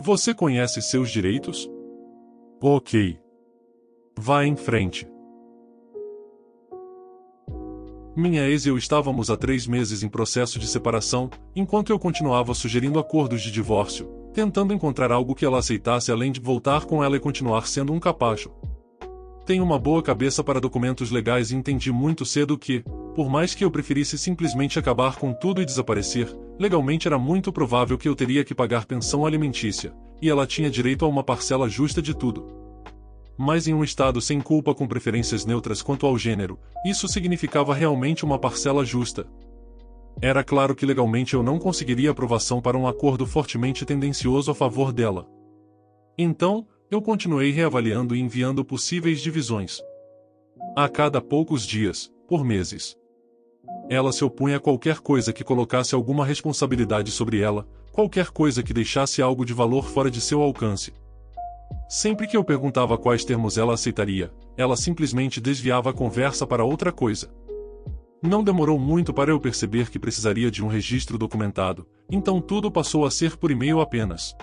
Você conhece seus direitos? Ok. Vá em frente. Minha ex e eu estávamos há 3 meses em processo de separação, enquanto eu continuava sugerindo acordos de divórcio, tentando encontrar algo que ela aceitasse além de voltar com ela e continuar sendo um capacho. Tenho uma boa cabeça para documentos legais e entendi muito cedo que, por mais que eu preferisse simplesmente acabar com tudo e desaparecer, legalmente era muito provável que eu teria que pagar pensão alimentícia, e ela tinha direito a uma parcela justa de tudo. Mas em um estado sem culpa com preferências neutras quanto ao gênero, isso significava realmente uma parcela justa. Era claro que legalmente eu não conseguiria aprovação para um acordo fortemente tendencioso a favor dela. Então, eu continuei reavaliando e enviando possíveis divisões. A cada poucos dias, por meses. Ela se opunha a qualquer coisa que colocasse alguma responsabilidade sobre ela, qualquer coisa que deixasse algo de valor fora de seu alcance. Sempre que eu perguntava quais termos ela aceitaria, ela simplesmente desviava a conversa para outra coisa. Não demorou muito para eu perceber que precisaria de um registro documentado, então tudo passou a ser por e-mail apenas.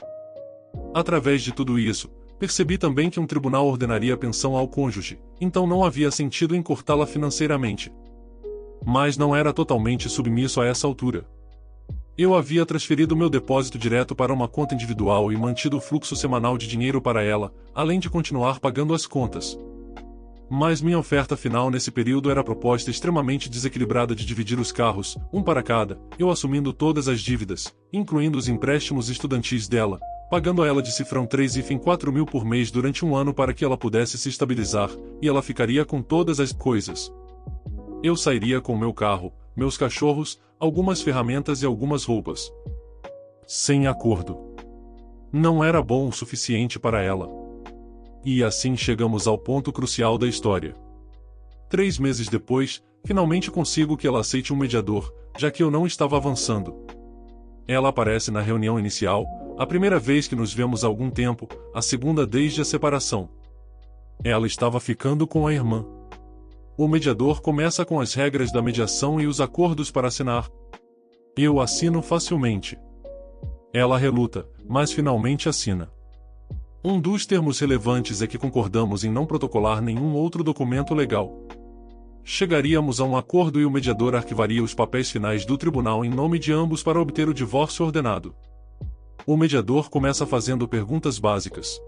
Através de tudo isso, percebi também que um tribunal ordenaria pensão ao cônjuge, então não havia sentido em cortá-la financeiramente. Mas não era totalmente submisso a essa altura. Eu havia transferido meu depósito direto para uma conta individual e mantido o fluxo semanal de dinheiro para ela, além de continuar pagando as contas. Mas minha oferta final nesse período era a proposta extremamente desequilibrada de dividir os carros, um para cada, eu assumindo todas as dívidas, incluindo os empréstimos estudantis dela, pagando a ela de cifrão 4 mil por mês durante um ano para que ela pudesse se estabilizar, e ela ficaria com todas as coisas. Eu sairia com meu carro, meus cachorros, algumas ferramentas e algumas roupas. Sem acordo. Não era bom o suficiente para ela. E assim chegamos ao ponto crucial da história. 3 meses depois, finalmente consigo que ela aceite um mediador, já que eu não estava avançando. Ela aparece na reunião inicial, a primeira vez que nos vemos há algum tempo, a segunda desde a separação. Ela estava ficando com a irmã. O mediador começa com as regras da mediação e os acordos para assinar. Eu assino facilmente. Ela reluta, mas finalmente assina. Um dos termos relevantes é que concordamos em não protocolar nenhum outro documento legal. Chegaríamos a um acordo e o mediador arquivaria os papéis finais do tribunal em nome de ambos para obter o divórcio ordenado. O mediador começa fazendo perguntas básicas.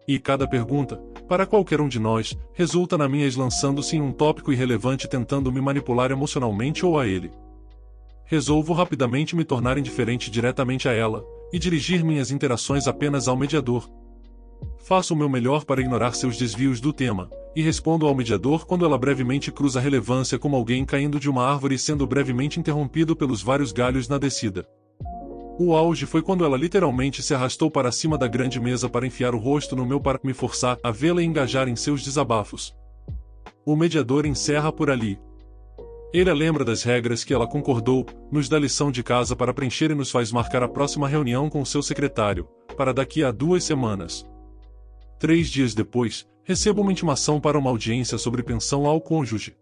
E cada pergunta, para qualquer um de nós, resulta na minha lançando-se em um tópico irrelevante tentando me manipular emocionalmente ou a ele. Resolvo rapidamente me tornar indiferente diretamente a ela, e dirigir minhas interações apenas ao mediador. Faço o meu melhor para ignorar seus desvios do tema, e respondo ao mediador quando ela brevemente cruza a relevância como alguém caindo de uma árvore sendo brevemente interrompido pelos vários galhos na descida. O auge foi quando ela literalmente se arrastou para cima da grande mesa para enfiar o rosto no meu para me forçar a vê-la engajar em seus desabafos. O mediador encerra por ali. Ele lembra das regras que ela concordou, nos dá lição de casa para preencher e nos faz marcar a próxima reunião com seu secretário, para daqui a 2 semanas. 3 dias depois, recebo uma intimação para uma audiência sobre pensão ao cônjuge.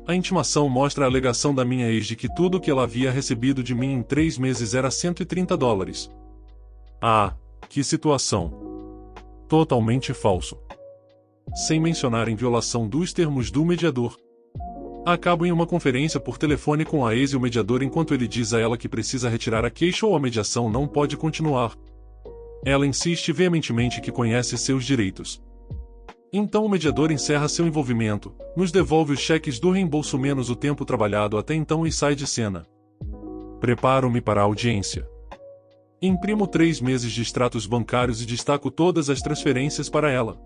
A intimação mostra a alegação da minha ex de que tudo o que ela havia recebido de mim em 3 meses era $130. Ah, que situação! Totalmente falso. Sem mencionar em violação dos termos do mediador. Acabo em uma conferência por telefone com a ex e o mediador enquanto ele diz a ela que precisa retirar a queixa ou a mediação não pode continuar. Ela insiste veementemente que conhece seus direitos. Então o mediador encerra seu envolvimento, nos devolve os cheques do reembolso menos o tempo trabalhado até então e sai de cena. Preparo-me para a audiência. Imprimo 3 meses de extratos bancários e destaco todas as transferências para ela.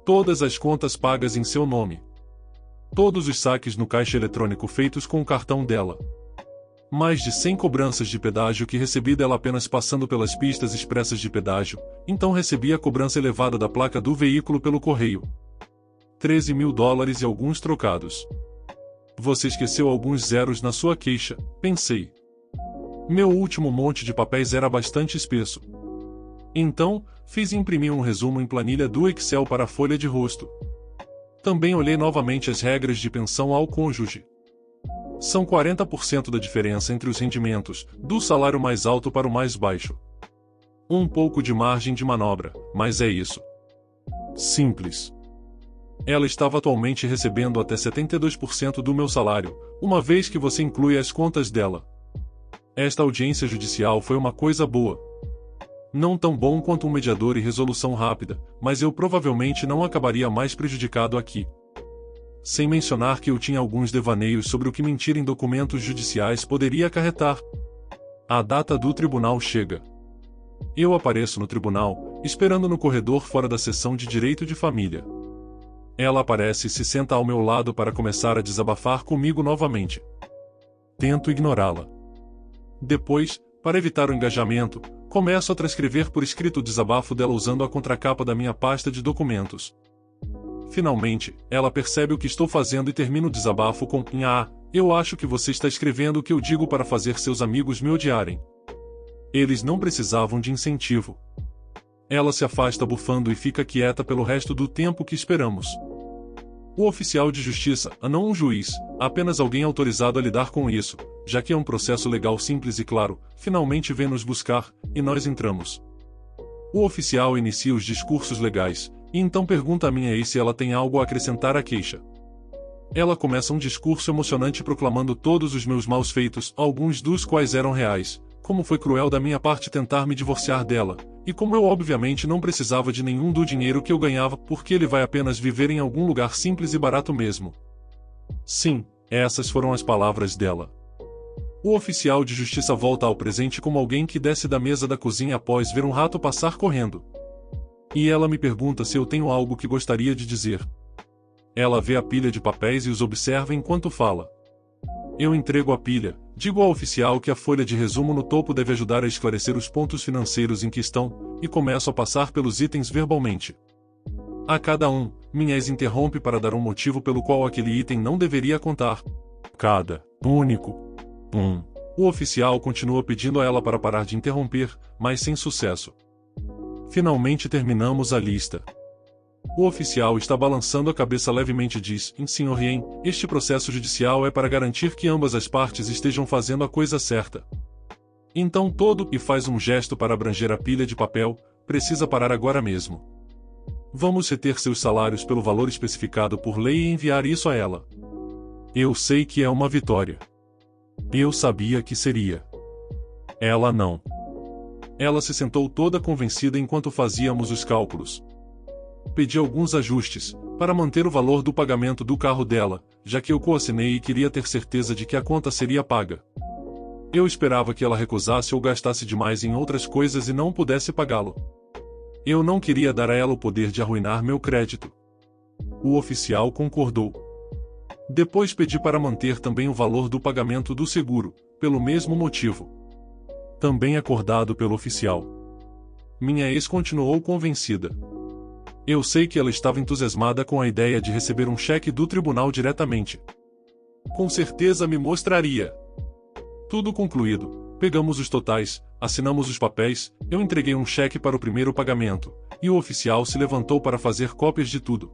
Todas as contas pagas em seu nome. Todos os saques no caixa eletrônico feitos com o cartão dela. Mais de 100 cobranças de pedágio que recebi dela apenas passando pelas pistas expressas de pedágio, então recebi a cobrança elevada da placa do veículo pelo correio. $13 mil e alguns trocados. Você esqueceu alguns zeros na sua queixa, pensei. Meu último monte de papéis era bastante espesso. Então, fiz e imprimi um resumo em planilha do Excel para a folha de rosto. Também olhei novamente as regras de pensão ao cônjuge. São 40% da diferença entre os rendimentos, do salário mais alto para o mais baixo. Um pouco de margem de manobra, mas é isso. Simples. Ela estava atualmente recebendo até 72% do meu salário, uma vez que você inclui as contas dela. Esta audiência judicial foi uma coisa boa. Não tão bom quanto um mediador e resolução rápida, mas eu provavelmente não acabaria mais prejudicado aqui. Sem mencionar que eu tinha alguns devaneios sobre o que mentir em documentos judiciais poderia acarretar. A data do tribunal chega. Eu apareço no tribunal, esperando no corredor fora da sessão de direito de família. Ela aparece e se senta ao meu lado para começar a desabafar comigo novamente. Tento ignorá-la. Depois, para evitar o engajamento, começo a transcrever por escrito o desabafo dela usando a contracapa da minha pasta de documentos. Finalmente, ela percebe o que estou fazendo e termina o desabafo com: eu acho que você está escrevendo o que eu digo para fazer seus amigos me odiarem. Eles não precisavam de incentivo. Ela se afasta bufando e fica quieta pelo resto do tempo que esperamos. O oficial de justiça, não um juiz, apenas alguém autorizado a lidar com isso, já que é um processo legal simples e claro, finalmente vem nos buscar, e nós entramos. O oficial inicia os discursos legais, e então pergunta a minha ex se ela tem algo a acrescentar à queixa. Ela começa um discurso emocionante proclamando todos os meus maus feitos, alguns dos quais eram reais, como foi cruel da minha parte tentar me divorciar dela, e como eu obviamente não precisava de nenhum do dinheiro que eu ganhava porque ele vai apenas viver em algum lugar simples e barato mesmo. Sim, essas foram as palavras dela. O oficial de justiça volta ao presente como alguém que desce da mesa da cozinha após ver um rato passar correndo. E ela me pergunta se eu tenho algo que gostaria de dizer. Ela vê a pilha de papéis e os observa enquanto fala. Eu entrego a pilha, digo ao oficial que a folha de resumo no topo deve ajudar a esclarecer os pontos financeiros em que estão, e começo a passar pelos itens verbalmente. A cada um, minha ex interrompe para dar um motivo pelo qual aquele item não deveria contar. Cada único. O oficial continua pedindo a ela para parar de interromper, mas sem sucesso. Finalmente terminamos a lista. O oficial está balançando a cabeça levemente e diz: Sr. Rien, este processo judicial é para garantir que ambas as partes estejam fazendo a coisa certa. Então todo, e faz um gesto para abranger a pilha de papel, precisa parar agora mesmo. Vamos reter seus salários pelo valor especificado por lei e enviar isso a ela. Eu sei que é uma vitória. Eu sabia que seria. Ela não. Ela se sentou toda convencida enquanto fazíamos os cálculos. Pedi alguns ajustes, para manter o valor do pagamento do carro dela, já que eu coassinei e queria ter certeza de que a conta seria paga. Eu esperava que ela recusasse ou gastasse demais em outras coisas e não pudesse pagá-lo. Eu não queria dar a ela o poder de arruinar meu crédito. O oficial concordou. Depois pedi para manter também o valor do pagamento do seguro, pelo mesmo motivo. Também acordado pelo oficial. Minha ex continuou convencida. Eu sei que ela estava entusiasmada com a ideia de receber um cheque do tribunal diretamente. Com certeza me mostraria. Tudo concluído, pegamos os totais, assinamos os papéis, eu entreguei um cheque para o primeiro pagamento, e o oficial se levantou para fazer cópias de tudo.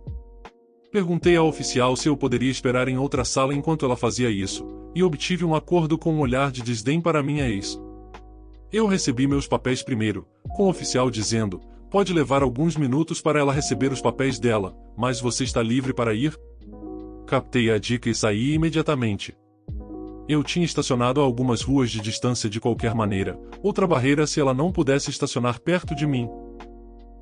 Perguntei ao oficial se eu poderia esperar em outra sala enquanto ela fazia isso, e obtive um acordo com um olhar de desdém para minha ex. Eu recebi meus papéis primeiro, com o oficial dizendo: pode levar alguns minutos para ela receber os papéis dela, mas você está livre para ir? Captei a dica e saí imediatamente. Eu tinha estacionado a algumas ruas de distância de qualquer maneira, outra barreira se ela não pudesse estacionar perto de mim.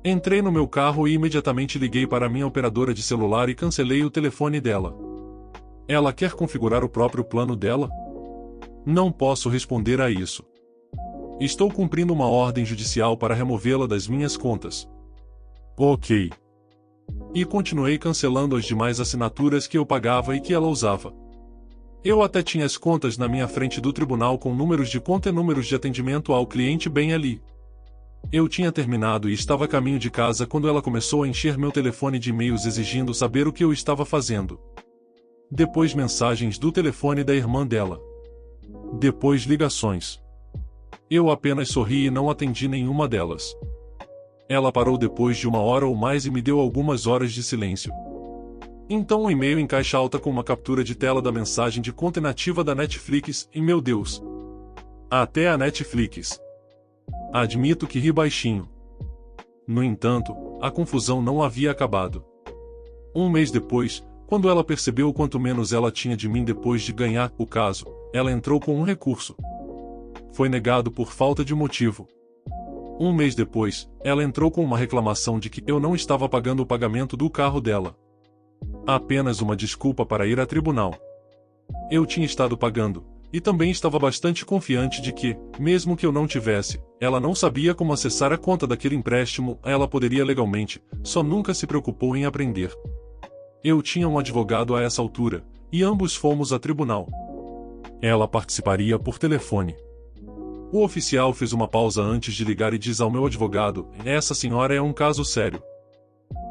Entrei no meu carro e imediatamente liguei para minha operadora de celular e cancelei o telefone dela. Ela quer configurar o próprio plano dela? Não posso responder a isso. Estou cumprindo uma ordem judicial para removê-la das minhas contas. Ok. E continuei cancelando as demais assinaturas que eu pagava e que ela usava. Eu até tinha as contas na minha frente do tribunal com números de conta e números de atendimento ao cliente bem ali. Eu tinha terminado e estava a caminho de casa quando ela começou a encher meu telefone de e-mails exigindo saber o que eu estava fazendo. Depois mensagens do telefone da irmã dela. Depois ligações. Eu apenas sorri e não atendi nenhuma delas. Ela parou depois de 1 hora ou mais e me deu algumas horas de silêncio. Então um e-mail em caixa alta com uma captura de tela da mensagem de conta inativa da Netflix, e meu Deus! Até a Netflix! Admito que ri baixinho. No entanto, a confusão não havia acabado. Um mês depois, quando ela percebeu quanto menos ela tinha de mim depois de ganhar o caso, ela entrou com um recurso. Foi negado por falta de motivo. Um mês depois, ela entrou com uma reclamação de que eu não estava pagando o pagamento do carro dela. Apenas uma desculpa para ir a tribunal. Eu tinha estado pagando, e também estava bastante confiante de que, mesmo que eu não tivesse, ela não sabia como acessar a conta daquele empréstimo, ela poderia legalmente, só nunca se preocupou em aprender. Eu tinha um advogado a essa altura, e ambos fomos a tribunal. Ela participaria por telefone. O oficial fez uma pausa antes de ligar e diz ao meu advogado: essa senhora é um caso sério.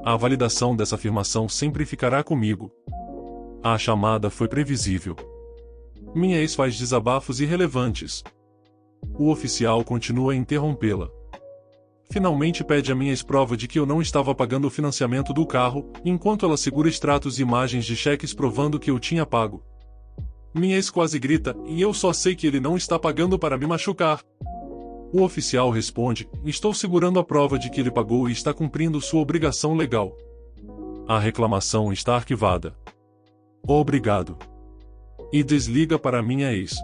A validação dessa afirmação sempre ficará comigo. A chamada foi previsível. Minha ex faz desabafos irrelevantes. O oficial continua a interrompê-la. Finalmente pede a minha ex prova de que eu não estava pagando o financiamento do carro, enquanto ela segura extratos e imagens de cheques provando que eu tinha pago. Minha ex quase grita: e eu só sei que ele não está pagando para me machucar. O oficial responde: estou segurando a prova de que ele pagou e está cumprindo sua obrigação legal. A reclamação está arquivada. Obrigado. E desliga para minha ex.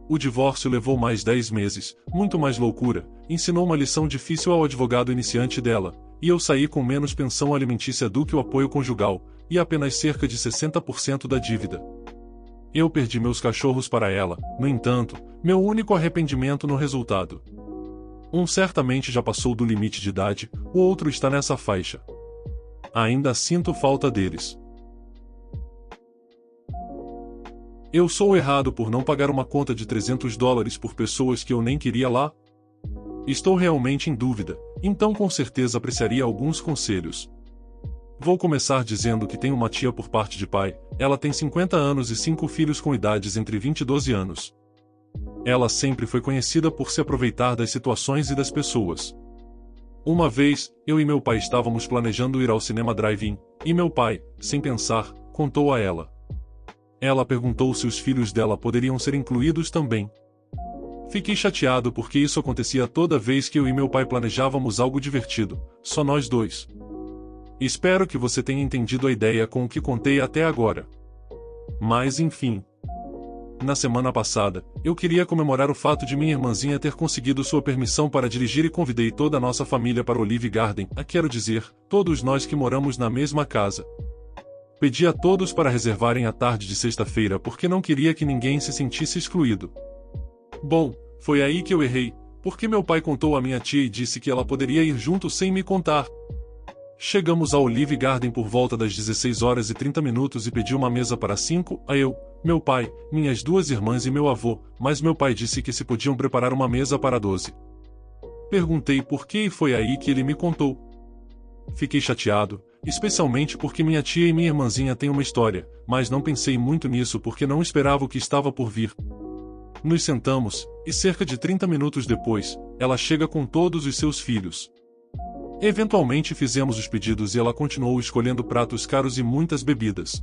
O divórcio levou mais 10 meses, muito mais loucura, ensinou uma lição difícil ao advogado iniciante dela, e eu saí com menos pensão alimentícia do que o apoio conjugal, e apenas cerca de 60% da dívida. Eu perdi meus cachorros para ela, no entanto, meu único arrependimento no resultado. Um certamente já passou do limite de idade, o outro está nessa faixa. Ainda sinto falta deles. Eu sou errado por não pagar uma conta de $300 por pessoas que eu nem queria lá? Estou realmente em dúvida, então com certeza apreciaria alguns conselhos. Vou começar dizendo que tenho uma tia por parte de pai, ela tem 50 anos e 5 filhos com idades entre 20 e 12 anos. Ela sempre foi conhecida por se aproveitar das situações e das pessoas. Uma vez, eu e meu pai estávamos planejando ir ao cinema drive-in, e meu pai, sem pensar, contou a ela. Ela perguntou se os filhos dela poderiam ser incluídos também. Fiquei chateado porque isso acontecia toda vez que eu e meu pai planejávamos algo divertido, só nós dois. Espero que você tenha entendido a ideia com o que contei até agora. Mas enfim. Na semana passada, eu queria comemorar o fato de minha irmãzinha ter conseguido sua permissão para dirigir e convidei toda a nossa família para Olive Garden, quero dizer, todos nós que moramos na mesma casa. Pedi a todos para reservarem a tarde de sexta-feira porque não queria que ninguém se sentisse excluído. Bom, foi aí que eu errei, porque meu pai contou à minha tia e disse que ela poderia ir junto sem me contar. Chegamos ao Olive Garden por volta das 16h30 e pedi uma mesa para 5, eu, meu pai, minhas 2 irmãs e meu avô, mas meu pai disse que se podiam preparar uma mesa para 12. Perguntei por que e foi aí que ele me contou. Fiquei chateado, especialmente porque minha tia e minha irmãzinha têm uma história, mas não pensei muito nisso porque não esperava o que estava por vir. Nos sentamos, e cerca de 30 minutos depois, ela chega com todos os seus filhos. Eventualmente fizemos os pedidos e ela continuou escolhendo pratos caros e muitas bebidas.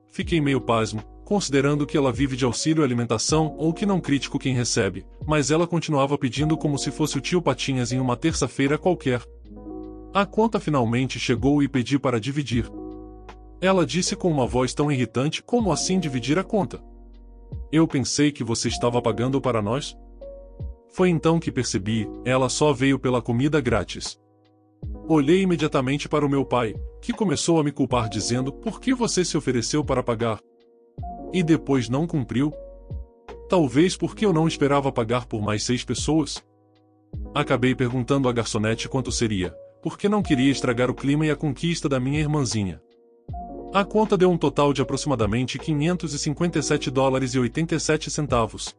Fiquei meio pasmo, considerando que ela vive de auxílio alimentação ou que não critico quem recebe, mas ela continuava pedindo como se fosse o tio Patinhas em uma terça-feira qualquer. A conta finalmente chegou e pedi para dividir. Ela disse com uma voz tão irritante: como assim dividir a conta? Eu pensei que você estava pagando para nós? Foi então que percebi, ela só veio pela comida grátis. Olhei imediatamente para o meu pai, que começou a me culpar dizendo: por que você se ofereceu para pagar? E depois não cumpriu? Talvez porque eu não esperava pagar por mais 6 pessoas? Acabei perguntando à garçonete quanto seria, porque não queria estragar o clima e a conquista da minha irmãzinha. A conta deu um total de aproximadamente $557,87.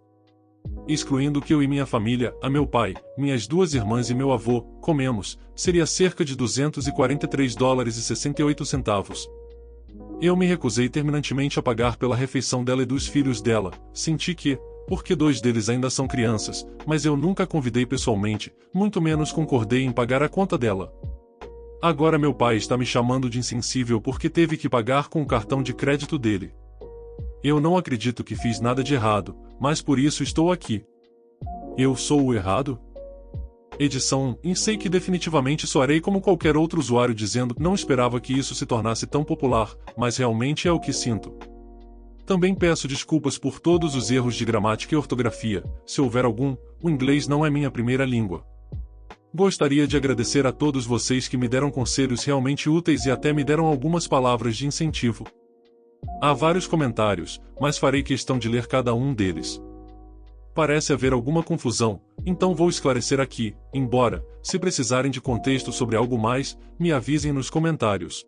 Excluindo que eu e minha família, a meu pai, minhas 2 irmãs e meu avô, comemos, seria cerca de $243,68. Eu me recusei terminantemente a pagar pela refeição dela e dos filhos dela, senti que, porque 2 deles ainda são crianças, mas eu nunca a convidei pessoalmente, muito menos concordei em pagar a conta dela. Agora meu pai está me chamando de insensível porque teve que pagar com o cartão de crédito dele. Eu não acredito que fiz nada de errado, mas por isso estou aqui. Eu sou o errado? Edição 1, e sei que definitivamente soarei como qualquer outro usuário dizendo não esperava que isso se tornasse tão popular, mas realmente é o que sinto. Também peço desculpas por todos os erros de gramática e ortografia, se houver algum, o inglês não é minha primeira língua. Gostaria de agradecer a todos vocês que me deram conselhos realmente úteis e até me deram algumas palavras de incentivo. Há vários comentários, mas farei questão de ler cada um deles. Parece haver alguma confusão, então vou esclarecer aqui, embora, se precisarem de contexto sobre algo mais, me avisem nos comentários.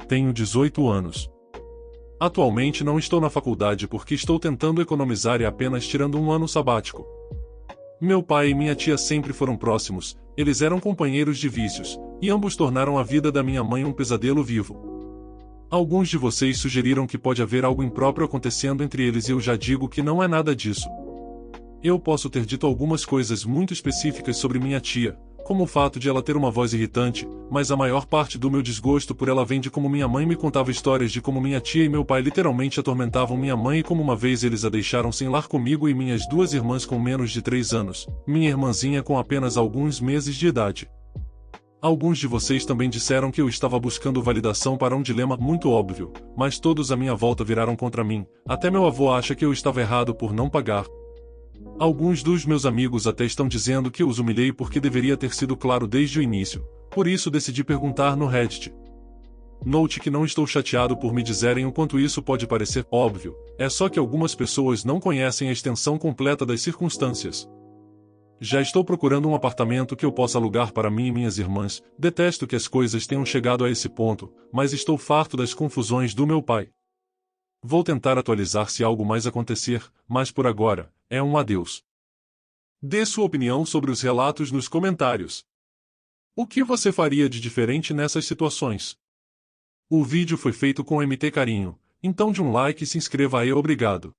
Tenho 18 anos. Atualmente não estou na faculdade porque estou tentando economizar e apenas tirando um ano sabático. Meu pai e minha tia sempre foram próximos, eles eram companheiros de vícios, e ambos tornaram a vida da minha mãe um pesadelo vivo. Alguns de vocês sugeriram que pode haver algo impróprio acontecendo entre eles e eu já digo que não é nada disso. Eu posso ter dito algumas coisas muito específicas sobre minha tia, como o fato de ela ter uma voz irritante, mas a maior parte do meu desgosto por ela vem de como minha mãe me contava histórias de como minha tia e meu pai literalmente atormentavam minha mãe e como uma vez eles a deixaram sem lar comigo e minhas duas irmãs com menos de 3 anos, minha irmãzinha com apenas alguns meses de idade. Alguns de vocês também disseram que eu estava buscando validação para um dilema muito óbvio, mas todos à minha volta viraram contra mim, até meu avô acha que eu estava errado por não pagar. Alguns dos meus amigos até estão dizendo que eu os humilhei porque deveria ter sido claro desde o início, por isso decidi perguntar no Reddit. Note que não estou chateado por me dizerem o quanto isso pode parecer óbvio, é só que algumas pessoas não conhecem a extensão completa das circunstâncias. Já estou procurando um apartamento que eu possa alugar para mim e minhas irmãs, detesto que as coisas tenham chegado a esse ponto, mas estou farto das confusões do meu pai. Vou tentar atualizar se algo mais acontecer, mas por agora, é um adeus. Dê sua opinião sobre os relatos nos comentários. O que você faria de diferente nessas situações? O vídeo foi feito com MT Carinho, então de um like e se inscreva aí, obrigado.